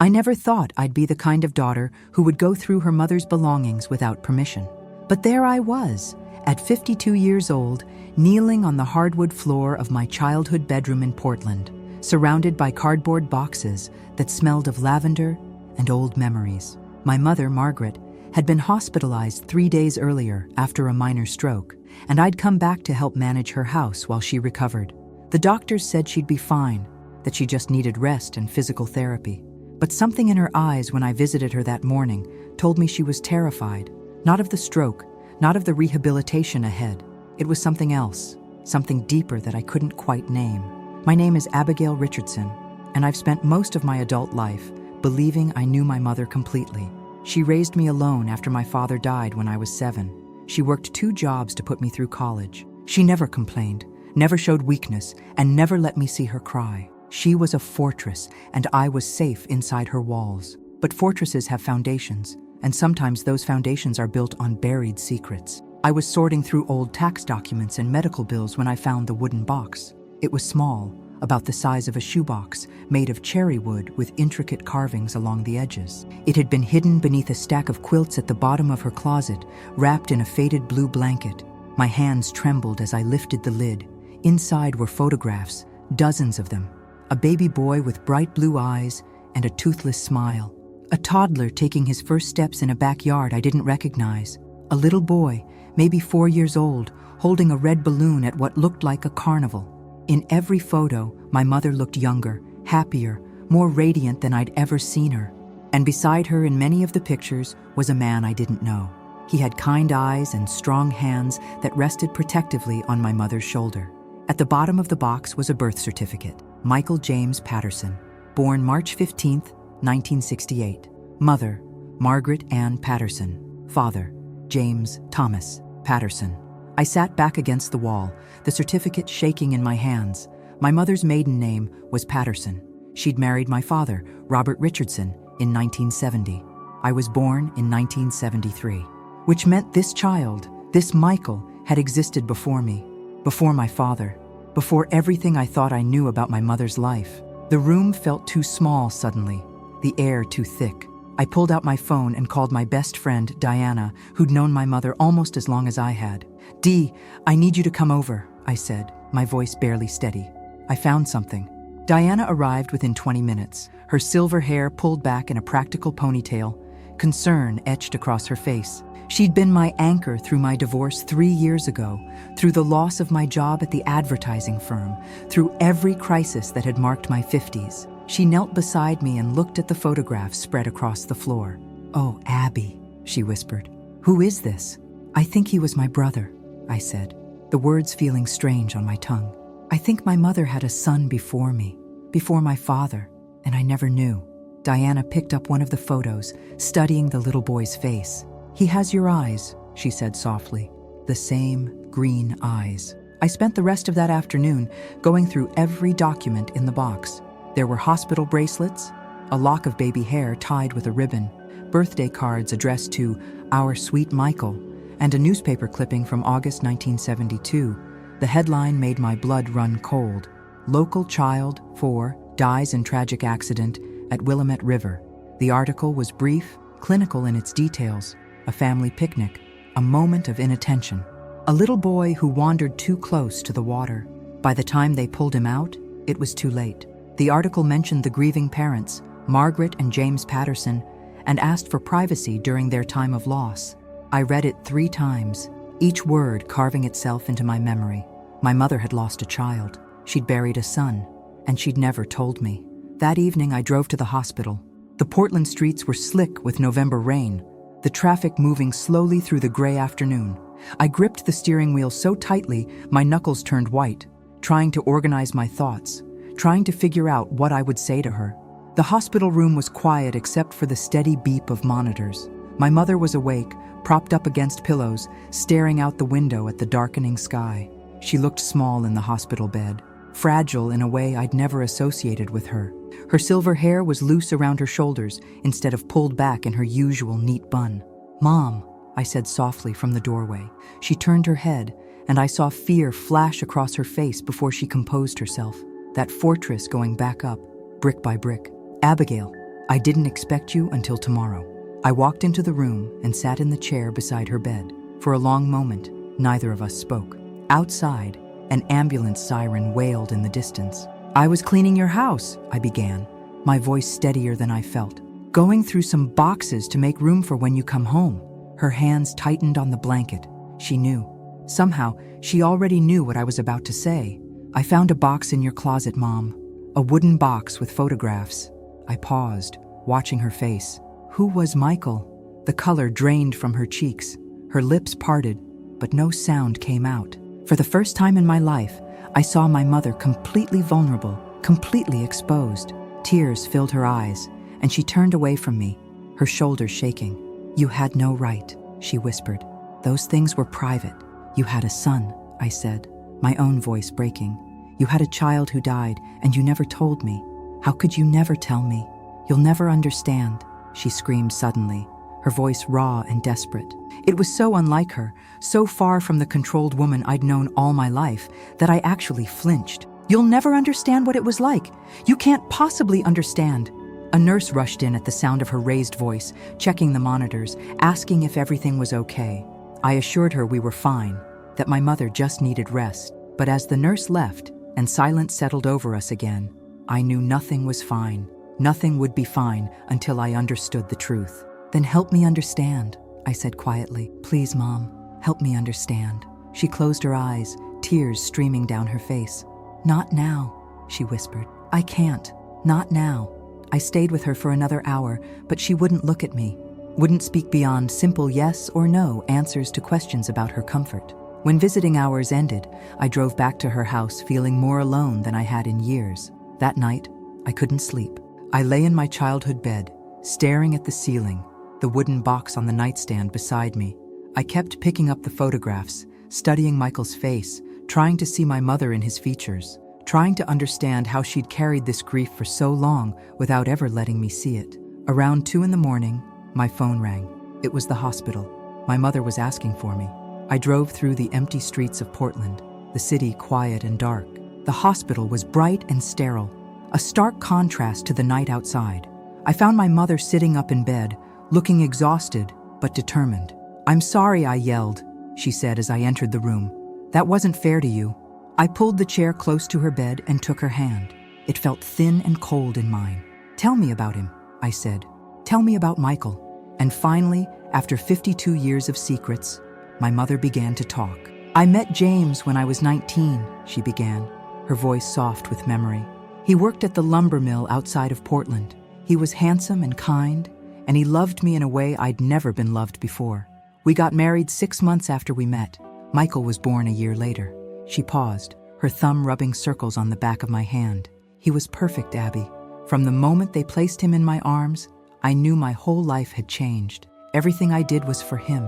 I never thought I'd be the kind of daughter who would go through her mother's belongings without permission. But there I was, at 52 years old, kneeling on the hardwood floor of my childhood bedroom in Portland, surrounded by cardboard boxes that smelled of lavender and old memories. My mother, Margaret, had been hospitalized 3 days earlier after a minor stroke, and I'd come back to help manage her house while she recovered. The doctors said she'd be fine, that she just needed rest and physical therapy. But something in her eyes when I visited her that morning told me she was terrified, not of the stroke, not of the rehabilitation ahead. It was something else, something deeper that I couldn't quite name. My name is Abigail Richardson, and I've spent most of my adult life believing I knew my mother completely. She raised me alone after my father died when I was 7. She worked 2 jobs to put me through college. She never complained, never showed weakness, and never let me see her cry. She was a fortress, and I was safe inside her walls. But fortresses have foundations, and sometimes those foundations are built on buried secrets. I was sorting through old tax documents and medical bills when I found the wooden box. It was small, about the size of a shoebox, made of cherry wood with intricate carvings along the edges. It had been hidden beneath a stack of quilts at the bottom of her closet, wrapped in a faded blue blanket. My hands trembled as I lifted the lid. Inside were photographs, dozens of them. A baby boy with bright blue eyes and a toothless smile. A toddler taking his first steps in a backyard I didn't recognize. A little boy, maybe 4 years old, holding a red balloon at what looked like a carnival. In every photo, my mother looked younger, happier, more radiant than I'd ever seen her. And beside her in many of the pictures was a man I didn't know. He had kind eyes and strong hands that rested protectively on my mother's shoulder. At the bottom of the box was a birth certificate. Michael James Patterson, born March 15, 1968. Mother, Margaret Ann Patterson. Father, James Thomas Patterson. I sat back against the wall, the certificate shaking in my hands. My mother's maiden name was Patterson. She'd married my father, Robert Richardson, in 1970. I was born in 1973, which meant this child, this Michael, had existed before me, before my father, before everything I thought I knew about my mother's life. The room felt too small suddenly, the air too thick. I pulled out my phone and called my best friend, Diana, who'd known my mother almost as long as I had. "Dee, I need you to come over," I said, my voice barely steady. I found something. Diana arrived within 20 minutes, her silver hair pulled back in a practical ponytail, concern etched across her face. She'd been my anchor through my divorce 3 years ago, through the loss of my job at the advertising firm, through every crisis that had marked my 50s. She knelt beside me and looked at the photographs spread across the floor. "Oh, Abby," she whispered. "Who is this?" "I think he was my brother," I said, the words feeling strange on my tongue. "I think my mother had a son before me, before my father, and I never knew." Diana picked up one of the photos, studying the little boy's face. "He has your eyes," she said softly, "the same green eyes." I spent the rest of that afternoon going through every document in the box. There were hospital bracelets, a lock of baby hair tied with a ribbon, birthday cards addressed to "Our Sweet Michael," and a newspaper clipping from August 1972. The headline made my blood run cold. "Local child, 4, dies in tragic accident at Willamette River." The article was brief, clinical in its details, a family picnic, a moment of inattention. A little boy who wandered too close to the water. By the time they pulled him out, it was too late. The article mentioned the grieving parents, Margaret and James Patterson, and asked for privacy during their time of loss. I read it 3 times, each word carving itself into my memory. My mother had lost a child. She'd buried a son, and she'd never told me. That evening, I drove to the hospital. The Portland streets were slick with November rain, the traffic moving slowly through the gray afternoon. I gripped the steering wheel so tightly, my knuckles turned white, trying to organize my thoughts, trying to figure out what I would say to her. The hospital room was quiet except for the steady beep of monitors. My mother was awake, propped up against pillows, staring out the window at the darkening sky. She looked small in the hospital bed, fragile in a way I'd never associated with her. Her silver hair was loose around her shoulders instead of pulled back in her usual neat bun. "Mom," I said softly from the doorway. She turned her head, and I saw fear flash across her face before she composed herself. That fortress going back up, brick by brick. "Abigail," I didn't expect you until tomorrow." I walked into the room and sat in the chair beside her bed. For a long moment, neither of us spoke. Outside, an ambulance siren wailed in the distance. "I was cleaning your house," I began, my voice steadier than I felt. "Going through some boxes to make room for when you come home." Her hands tightened on the blanket. She knew. Somehow, she already knew what I was about to say. "I found a box in your closet, Mom. A wooden box with photographs." I paused, watching her face. Who was Michael? The color drained from her cheeks. Her lips parted, but no sound came out. For the first time in my life, I saw my mother completely vulnerable, completely exposed. Tears filled her eyes, and she turned away from me, her shoulders shaking. "You had no right," she whispered. "Those things were private. You had a son," I said, my own voice breaking. "You had a child who died, and you never told me. How could you never tell me? You'll never understand," she screamed suddenly, her voice raw and desperate. It was so unlike her, so far from the controlled woman I'd known all my life, that I actually flinched. "You'll never understand what it was like. You can't possibly understand." A nurse rushed in at the sound of her raised voice, checking the monitors, asking if everything was okay. I assured her we were fine, that my mother just needed rest. But as the nurse left and silence settled over us again, I knew nothing was fine. Nothing would be fine until I understood the truth. "Then help me understand," I said quietly. "Please, Mom, help me understand." She closed her eyes, tears streaming down her face. "Not now," she whispered. "I can't. Not now." I stayed with her for another hour, but she wouldn't look at me, wouldn't speak beyond simple yes or no answers to questions about her comfort. When visiting hours ended, I drove back to her house feeling more alone than I had in years. That night, I couldn't sleep. I lay in my childhood bed, staring at the ceiling, the wooden box on the nightstand beside me. I kept picking up the photographs, studying Michael's face, trying to see my mother in his features, trying to understand how she'd carried this grief for so long without ever letting me see it. Around 2 a.m, my phone rang. It was the hospital. My mother was asking for me. I drove through the empty streets of Portland, the city quiet and dark. The hospital was bright and sterile, a stark contrast to the night outside. I found my mother sitting up in bed, looking exhausted but determined. "I'm sorry," I yelled, she said as I entered the room. "That wasn't fair to you." I pulled the chair close to her bed and took her hand. It felt thin and cold in mine. "Tell me about him," I said. "Tell me about Michael." And finally, after 52 years of secrets, my mother began to talk. "I met James when I was 19, she began, her voice soft with memory. "He worked at the lumber mill outside of Portland. He was handsome and kind, and he loved me in a way I'd never been loved before. We got married 6 months after we met. Michael was born a year later." She paused, her thumb rubbing circles on the back of my hand. "He was perfect, Abby. From the moment they placed him in my arms, I knew my whole life had changed. Everything I did was for him.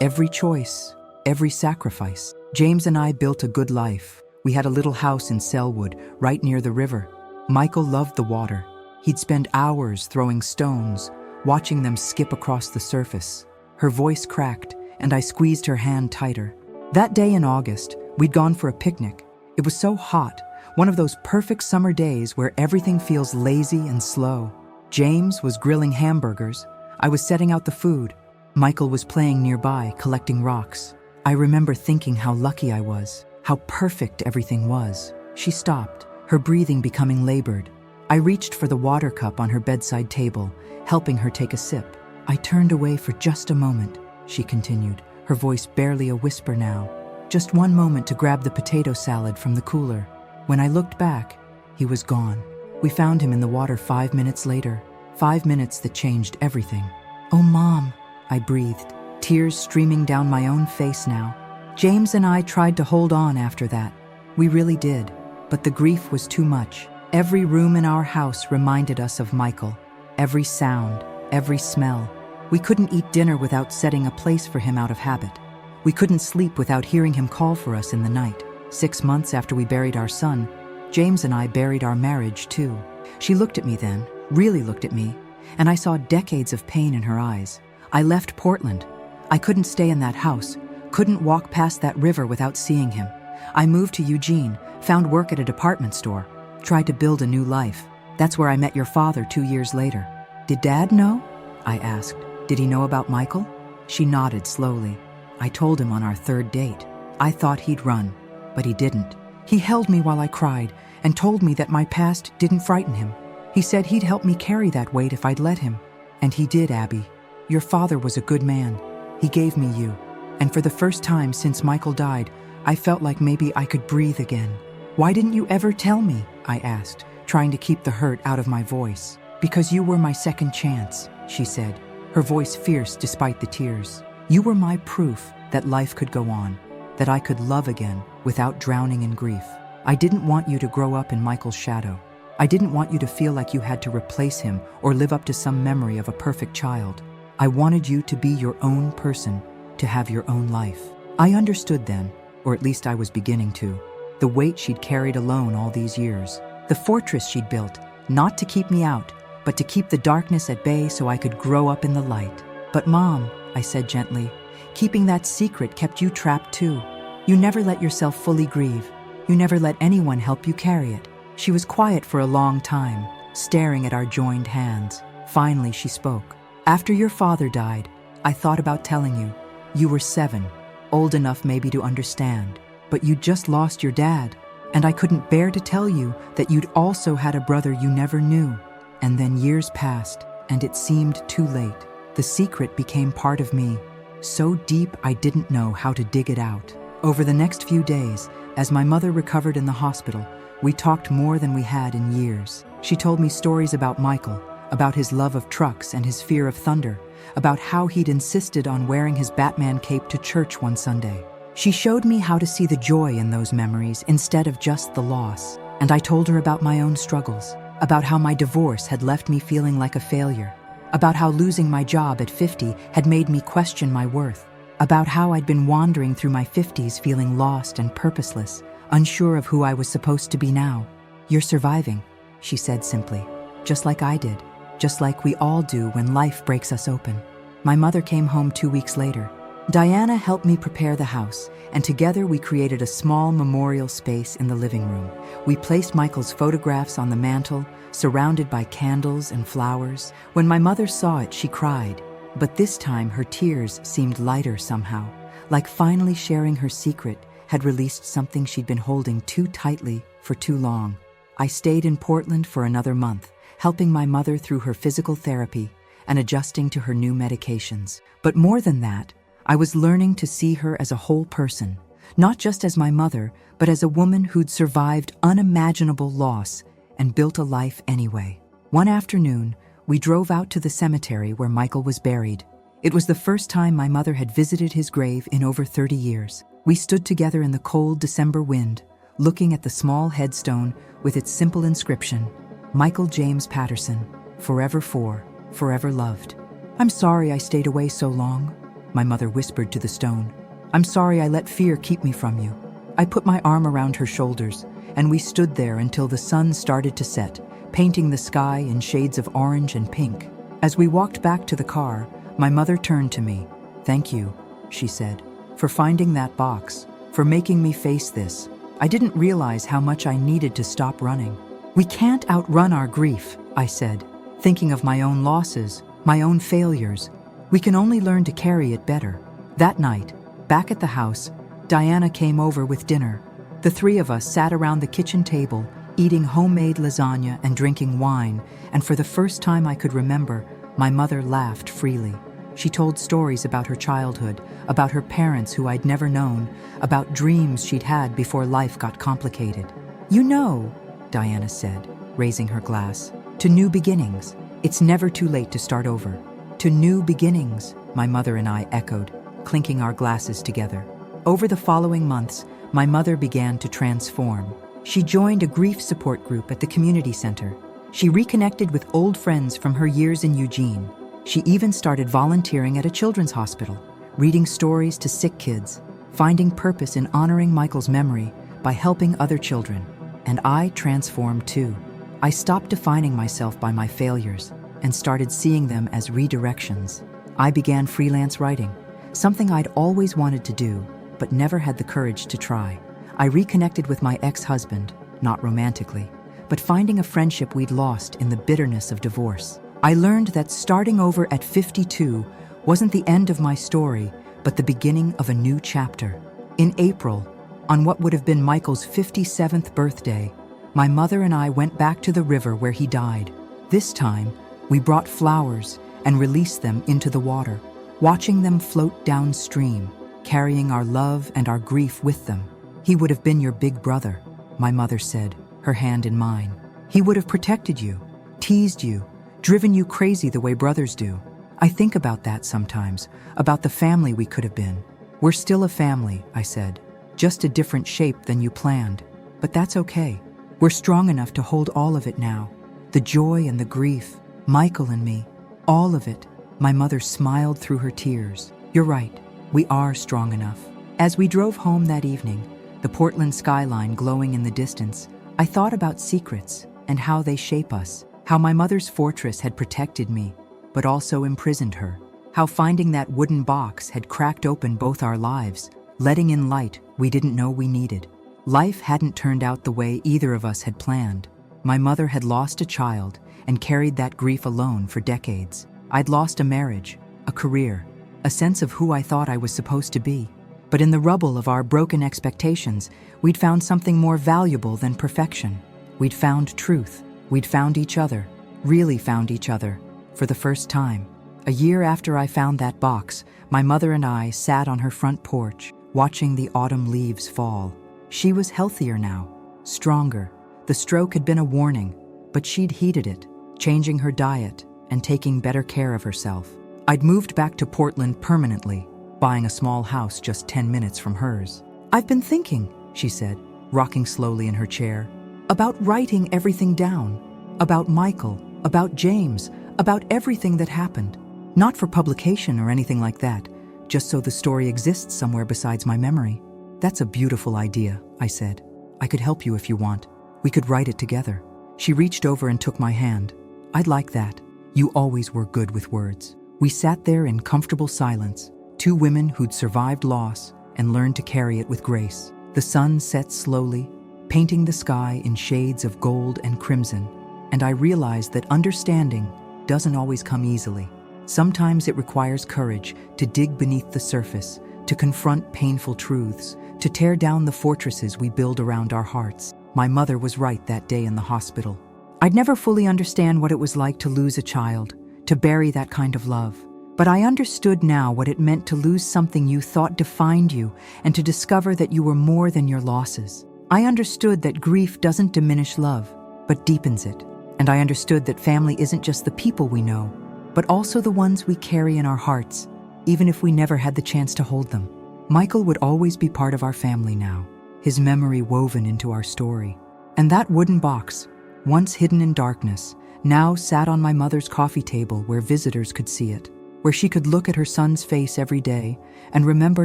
Every choice, every sacrifice. James and I built a good life. We had a little house in Selwood, right near the river. Michael loved the water. He'd spend hours throwing stones, watching them skip across the surface." Her voice cracked, and I squeezed her hand tighter. That day in August, we'd gone for a picnic. It was so hot, one of those perfect summer days where everything feels lazy and slow. James was grilling hamburgers. I was setting out the food. Michael was playing nearby, collecting rocks. I remember thinking how lucky I was, how perfect everything was. She stopped, her breathing becoming labored. I reached for the water cup on her bedside table, helping her take a sip. "I turned away for just a moment," she continued, her voice barely a whisper now. "Just one moment to grab the potato salad from the cooler. When I looked back, he was gone. We found him in the water 5 minutes later. 5 minutes that changed everything." "Oh, Mom," I breathed, tears streaming down my own face now. James and I tried to hold on after that. We really did, but the grief was too much. Every room in our house reminded us of Michael. Every sound, every smell. We couldn't eat dinner without setting a place for him out of habit. We couldn't sleep without hearing him call for us in the night. 6 months after we buried our son, James and I buried our marriage too. She looked at me then, really looked at me, and I saw decades of pain in her eyes. I left Portland. I couldn't stay in that house, couldn't walk past that river without seeing him. I moved to Eugene, found work at a department store, tried to build a new life. That's where I met your father 2 years later. Did Dad know? I asked. Did he know about Michael? She nodded slowly. I told him on our third date. I thought he'd run, but he didn't. He held me while I cried and told me that my past didn't frighten him. He said he'd help me carry that weight if I'd let him. And he did, Abby. Your father was a good man. He gave me you. And for the first time since Michael died, I felt like maybe I could breathe again. Why didn't you ever tell me? I asked, trying to keep the hurt out of my voice. Because you were my second chance, she said, her voice fierce despite the tears. You were my proof that life could go on, that I could love again without drowning in grief. I didn't want you to grow up in Michael's shadow. I didn't want you to feel like you had to replace him or live up to some memory of a perfect child. I wanted you to be your own person, to have your own life. I understood then, or at least I was beginning to, the weight she'd carried alone all these years. The fortress she'd built, not to keep me out, but to keep the darkness at bay so I could grow up in the light. But Mom, I said gently, keeping that secret kept you trapped too. You never let yourself fully grieve. You never let anyone help you carry it. She was quiet for a long time, staring at our joined hands. Finally, she spoke. After your father died, I thought about telling you. You were 7, old enough maybe to understand, but you'd just lost your dad, and I couldn't bear to tell you that you'd also had a brother you never knew. And then years passed, and it seemed too late. The secret became part of me, so deep I didn't know how to dig it out. Over the next few days, as my mother recovered in the hospital, we talked more than we had in years. She told me stories about Michael, about his love of trucks and his fear of thunder, about how he'd insisted on wearing his Batman cape to church one Sunday. She showed me how to see the joy in those memories instead of just the loss. And I told her about my own struggles, about how my divorce had left me feeling like a failure, about how losing my job at 50 had made me question my worth, about how I'd been wandering through my 50s feeling lost and purposeless, unsure of who I was supposed to be now. You're surviving, she said simply, just like I did, just like we all do when life breaks us open. My mother came home 2 weeks later. Diana helped me prepare the house, and together we created a small memorial space in the living room. We placed Michael's photographs on the mantle, surrounded by candles and flowers. When my mother saw it, she cried, but this time her tears seemed lighter somehow, like finally sharing her secret had released something she'd been holding too tightly for too long. I stayed in Portland for another month, helping my mother through her physical therapy and adjusting to her new medications. But more than that, I was learning to see her as a whole person, not just as my mother, but as a woman who'd survived unimaginable loss and built a life anyway. One afternoon, we drove out to the cemetery where Michael was buried. It was the first time my mother had visited his grave in over 30 years. We stood together in the cold December wind, looking at the small headstone with its simple inscription, Michael James Patterson, forever for, forever loved. I'm sorry I stayed away so long, my mother whispered to the stone. I'm sorry I let fear keep me from you. I put my arm around her shoulders, and we stood there until the sun started to set, painting the sky in shades of orange and pink. As we walked back to the car, my mother turned to me. Thank you, she said, for finding that box, for making me face this. I didn't realize how much I needed to stop running. We can't outrun our grief, I said, thinking of my own losses, my own failures. We can only learn to carry it better. That night, back at the house, Diana came over with dinner. The three of us sat around the kitchen table, eating homemade lasagna and drinking wine, and for the first time I could remember, my mother laughed freely. She told stories about her childhood, about her parents who I'd never known, about dreams she'd had before life got complicated. You know, Diana said, raising her glass, to new beginnings. It's never too late to start over. To new beginnings, my mother and I echoed, clinking our glasses together. Over the following months, my mother began to transform. She joined a grief support group at the community center. She reconnected with old friends from her years in Eugene. She even started volunteering at a children's hospital, reading stories to sick kids, finding purpose in honoring Michael's memory by helping other children. And I transformed too. I stopped defining myself by my failures and started seeing them as redirections. I began freelance writing, something I'd always wanted to do, but never had the courage to try. I reconnected with my ex-husband, not romantically, but finding a friendship we'd lost in the bitterness of divorce. I learned that starting over at 52 wasn't the end of my story, but the beginning of a new chapter. In April, on what would have been Michael's 57th birthday, my mother and I went back to the river where he died. This time, we brought flowers and released them into the water, watching them float downstream, carrying our love and our grief with them. He would have been your big brother, my mother said, her hand in mine. He would have protected you, teased you, driven you crazy the way brothers do. I think about that sometimes, about the family we could have been. We're still a family, I said, just a different shape than you planned. But that's okay. We're strong enough to hold all of it now. The joy and the grief, Michael and me, all of it. My mother smiled through her tears. You're right, we are strong enough. As we drove home that evening, the Portland skyline glowing in the distance, I thought about secrets and how they shape us, how my mother's fortress had protected me, but also imprisoned her, how finding that wooden box had cracked open both our lives, letting in light we didn't know we needed. Life hadn't turned out the way either of us had planned. My mother had lost a child and carried that grief alone for decades. I'd lost a marriage, a career, a sense of who I thought I was supposed to be. But in the rubble of our broken expectations, we'd found something more valuable than perfection. We'd found truth. We'd found each other, really found each other, for the first time. A year after I found that box, my mother and I sat on her front porch, watching the autumn leaves fall. She was healthier now, stronger. The stroke had been a warning, but she'd heeded it, changing her diet and taking better care of herself. I'd moved back to Portland permanently, buying a small house just 10 minutes from hers. I've been thinking, she said, rocking slowly in her chair, about writing everything down, about Michael, about James, about everything that happened. Not for publication or anything like that, just so the story exists somewhere besides my memory. That's a beautiful idea, I said. I could help you if you want. We could write it together. She reached over and took my hand. I'd like that. You always were good with words. We sat there in comfortable silence, two women who'd survived loss and learned to carry it with grace. The sun set slowly, painting the sky in shades of gold and crimson, and I realized that understanding doesn't always come easily. Sometimes it requires courage to dig beneath the surface, to confront painful truths, to tear down the fortresses we build around our hearts. My mother was right that day in the hospital. I'd never fully understand what it was like to lose a child, to bury that kind of love. But I understood now what it meant to lose something you thought defined you and to discover that you were more than your losses. I understood that grief doesn't diminish love, but deepens it. And I understood that family isn't just the people we know, but also the ones we carry in our hearts, even if we never had the chance to hold them. Michael would always be part of our family now, his memory woven into our story. And that wooden box, once hidden in darkness, now sat on my mother's coffee table where visitors could see it, where she could look at her son's face every day and remember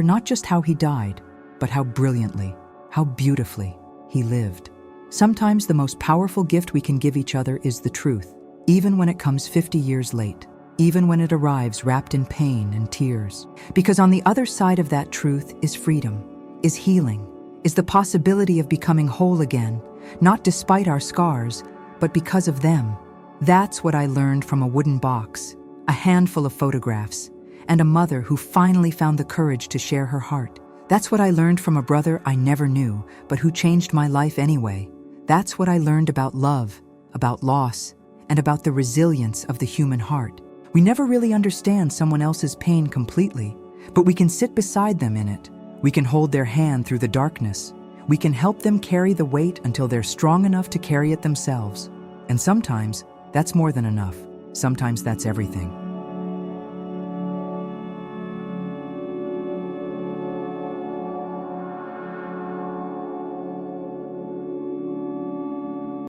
not just how he died, but how brilliantly, how beautifully he lived. Sometimes the most powerful gift we can give each other is the truth, even when it comes 50 years late, even when it arrives wrapped in pain and tears. Because on the other side of that truth is freedom, is healing, is the possibility of becoming whole again, not despite our scars, but because of them. That's what I learned from a wooden box, a handful of photographs, and a mother who finally found the courage to share her heart. That's what I learned from a brother I never knew, but who changed my life anyway. That's what I learned about love, about loss, and about the resilience of the human heart. We never really understand someone else's pain completely, but we can sit beside them in it. We can hold their hand through the darkness. We can help them carry the weight until they're strong enough to carry it themselves. And sometimes, that's more than enough. Sometimes that's everything.